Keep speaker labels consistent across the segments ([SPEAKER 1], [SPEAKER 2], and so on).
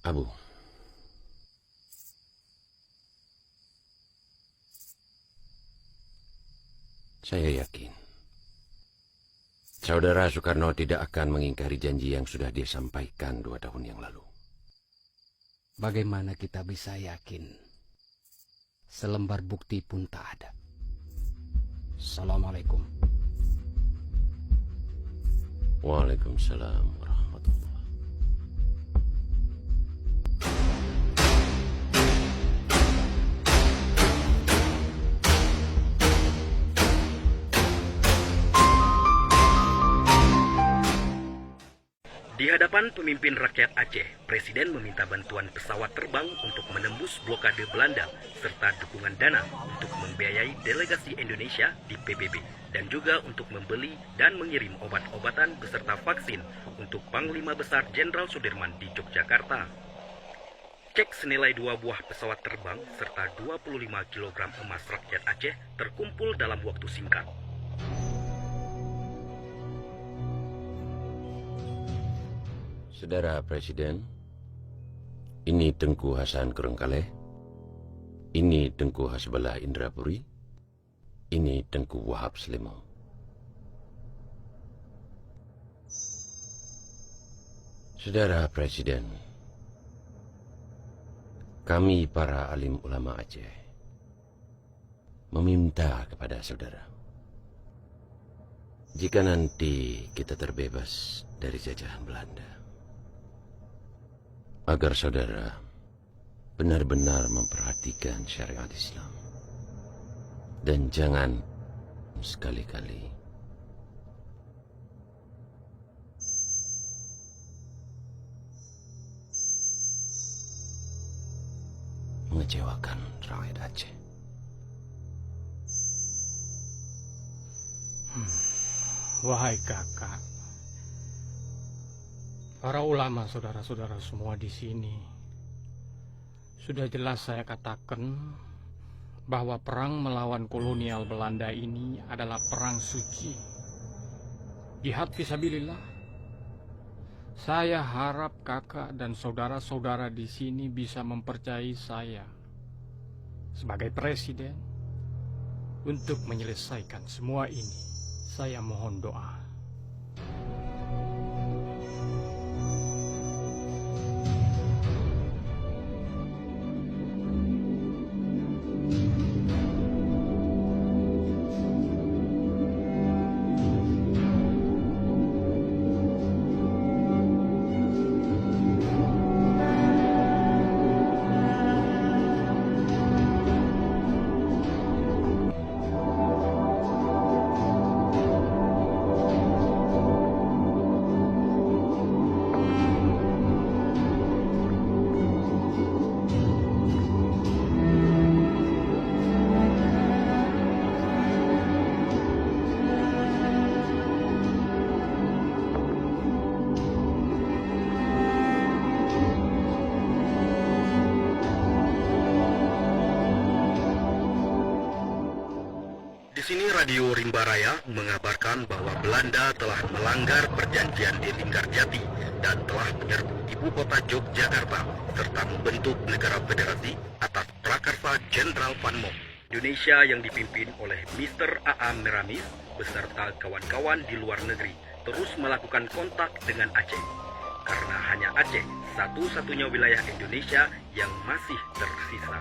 [SPEAKER 1] Abu, saya yakin Saudara Soekarno tidak akan mengingkari janji yang sudah dia sampaikan 2 tahun yang lalu.
[SPEAKER 2] Bagaimana kita bisa yakin? Selembar bukti pun tak ada. Assalamualaikum.
[SPEAKER 1] Waalaikumsalam warahmatullahi.
[SPEAKER 3] Di hadapan pemimpin rakyat Aceh, Presiden meminta bantuan pesawat terbang untuk menembus blokade Belanda serta dukungan dana untuk membiayai delegasi Indonesia di PBB dan juga untuk membeli dan mengirim obat-obatan beserta vaksin untuk Panglima Besar Jenderal Sudirman di Yogyakarta. Cek senilai 2 buah pesawat terbang serta 25 kg emas rakyat Aceh terkumpul dalam waktu singkat.
[SPEAKER 1] Saudara Presiden, ini Tengku Hasan Kurungkaleh, ini Tengku Hasbullah Indrapuri, ini Tengku Wahab Slimong. Saudara Presiden, kami para alim ulama Aceh meminta kepada saudara, jika nanti kita terbebas dari jajahan Belanda, agar saudara benar-benar memperhatikan syariat Islam. Dan jangan sekali-kali mengecewakan rakyat Aceh.
[SPEAKER 4] Wahai kakak, para ulama saudara-saudara semua di sini, sudah jelas saya katakan bahwa perang melawan kolonial Belanda ini adalah perang suci, jihad fisabilillah. Saya harap kakak dan saudara-saudara di sini bisa mempercayai saya sebagai presiden untuk menyelesaikan semua ini. Saya mohon doa.
[SPEAKER 3] Di sini Radio Rimba Raya mengabarkan bahwa Belanda telah melanggar perjanjian di Linggarjati dan telah menyerbu ibu kota Yogyakarta serta membentuk negara federasi atas prakarsa Jenderal Van Moh. Indonesia yang dipimpin oleh Mr. A.A. Meramis beserta kawan-kawan di luar negeri terus melakukan kontak dengan Aceh. Karena hanya Aceh satu-satunya wilayah Indonesia yang masih tersisa.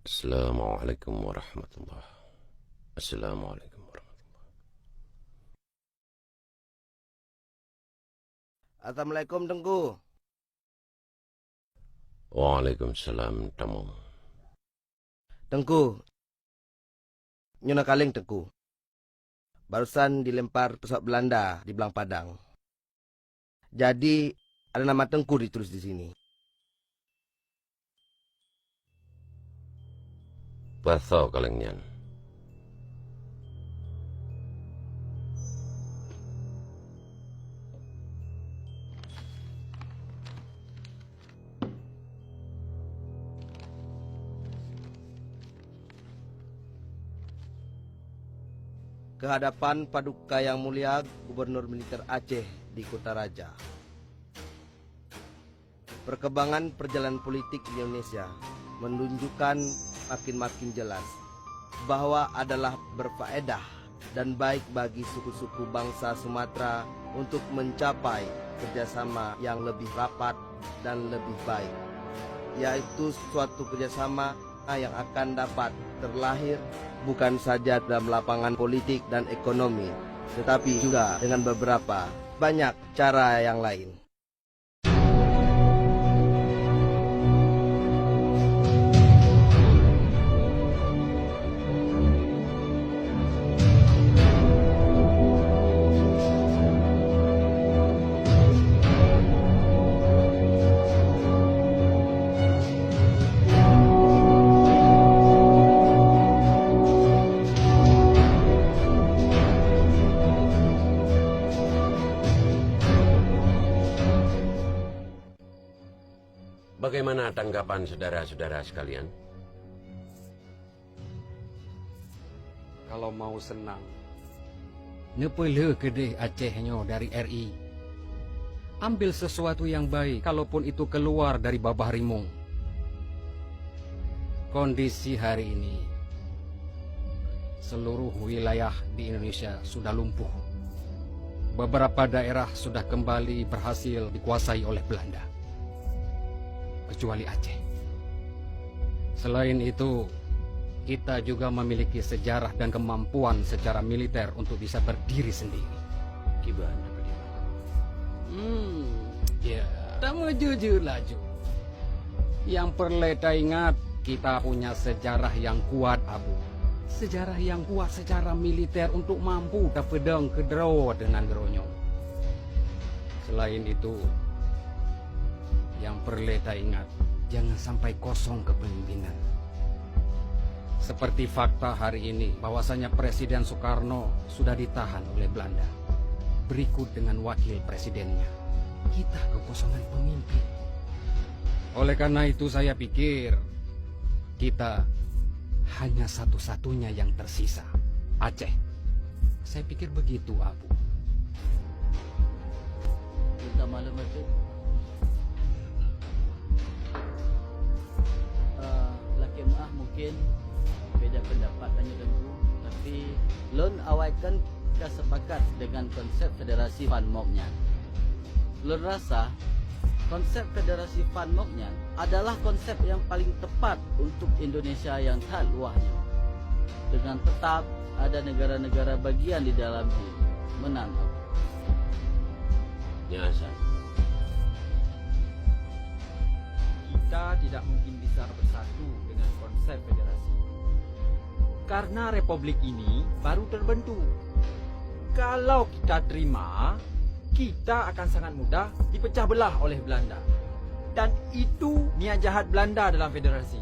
[SPEAKER 1] Assalamualaikum warahmatullahi. Assalamualaikum warahmatullahi.
[SPEAKER 5] Assalamualaikum Tengku.
[SPEAKER 1] Waalaikumsalam tamu.
[SPEAKER 5] Tengku, Nyona Kaleng Tengku. Barusan dilempar pesawat Belanda di Belang Padang. Jadi ada nama Tengku ditulis di sini.
[SPEAKER 1] Patho kalengnya.
[SPEAKER 5] kehadapan Paduka Yang Mulia Gubernur Militer Aceh di Kota Raja. Perkembangan perjalanan politik di Indonesia menunjukkan makin jelas bahwa adalah berfaedah dan baik bagi suku-suku bangsa Sumatera untuk mencapai kerjasama yang lebih rapat dan lebih baik, yaitu suatu kerjasama yang akan dapat terlahir bukan saja dalam lapangan politik dan ekonomi, tetapi juga dengan beberapa banyak cara yang lain.
[SPEAKER 1] Bagaimana tanggapan saudara-saudara sekalian?
[SPEAKER 2] Kalau mau senang, nepele kedeh Acehnya dari RI. Ambil sesuatu yang baik, kalaupun itu keluar dari babah rimung. Kondisi hari ini, seluruh wilayah di Indonesia sudah lumpuh. Beberapa daerah sudah kembali berhasil dikuasai oleh Belanda, kecuali Aceh. Selain itu, kita juga memiliki sejarah dan kemampuan secara militer untuk bisa berdiri sendiri.
[SPEAKER 1] Gimana?
[SPEAKER 2] Ya, tak jujur laju. Yang perlu kita ingat, kita punya sejarah yang kuat, Abu. Sejarah yang kuat secara militer untuk mampu pedang kedero dengan geronyo. Selain itu, yang perlu kita ingat, jangan sampai kosong kepemimpinan. Seperti fakta hari ini, bahwasanya Presiden Soekarno sudah ditahan oleh Belanda. Berikut dengan wakil presidennya. Kita kekosongan pemimpin. Oleh karena itu saya pikir, kita hanya satu-satunya yang tersisa, Aceh. Saya pikir begitu, Abu.
[SPEAKER 6] Minta malam Aceh. Laki maaf mungkin beda pendapat tanya tentu, tapi lon awaikan kita sepakat dengan konsep federasi Van Moknyan. Lon rasa konsep federasi Van Moknyan adalah konsep yang paling tepat untuk Indonesia yang tak luahnya, dengan tetap ada negara-negara bagian di dalamnya menangkap.
[SPEAKER 1] Nyasa.
[SPEAKER 7] Kita tidak mungkin bisa bersatu dengan konsep federasi, karena republik ini baru terbentuk. Kalau kita terima, kita akan sangat mudah dipecah belah oleh Belanda. Dan itu niat jahat Belanda dalam federasi.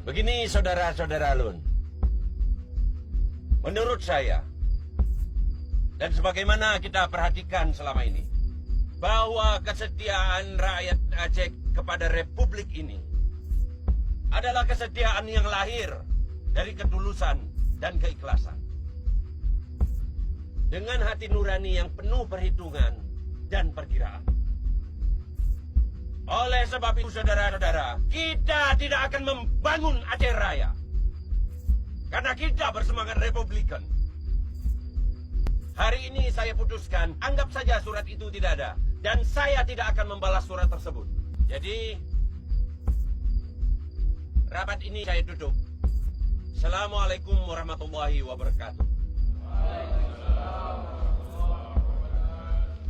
[SPEAKER 1] Begini saudara-saudara Lun. Menurut saya, dan sebagaimana kita perhatikan selama ini, bahwa kesetiaan rakyat Aceh kepada republik ini adalah kesetiaan yang lahir dari ketulusan dan keikhlasan. Dengan hati nurani yang penuh perhitungan dan perkiraan. Oleh sebab itu saudara-saudara, kita tidak akan membangun Aceh Raya, karena kita bersemangat republikan. Hari ini saya putuskan, anggap saja surat itu tidak ada. Dan saya tidak akan membalas surat tersebut. Jadi, rapat ini saya tutup. Assalamualaikum warahmatullahi wabarakatuh.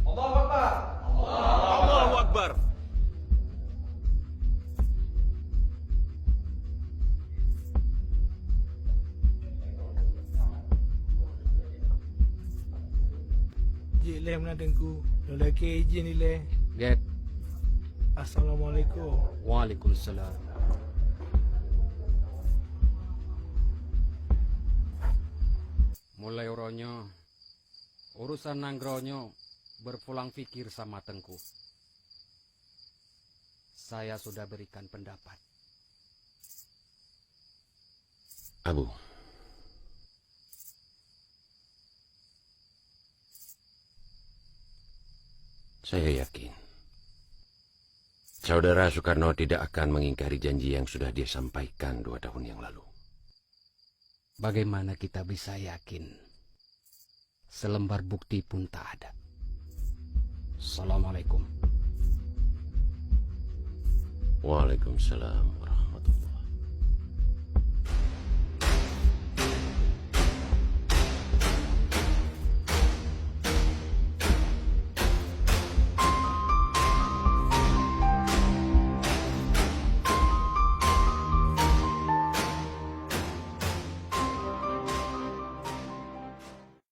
[SPEAKER 7] Allahu Akbar.
[SPEAKER 1] Allahu Akbar.
[SPEAKER 8] Jileh menadengku, lelaki izin nilai.
[SPEAKER 2] Get.
[SPEAKER 8] Assalamualaikum.
[SPEAKER 2] Waalaikumsalam. Mulai uronyo, urusan nanggronyo berpulang pikir sama Tengku. Saya sudah berikan pendapat.
[SPEAKER 1] Abu, saya yakin Saudara Soekarno tidak akan mengingkari janji yang sudah dia sampaikan 2 tahun yang lalu.
[SPEAKER 2] Bagaimana kita bisa yakin? Selembar bukti pun tak ada. Assalamualaikum.
[SPEAKER 1] Waalaikumsalam.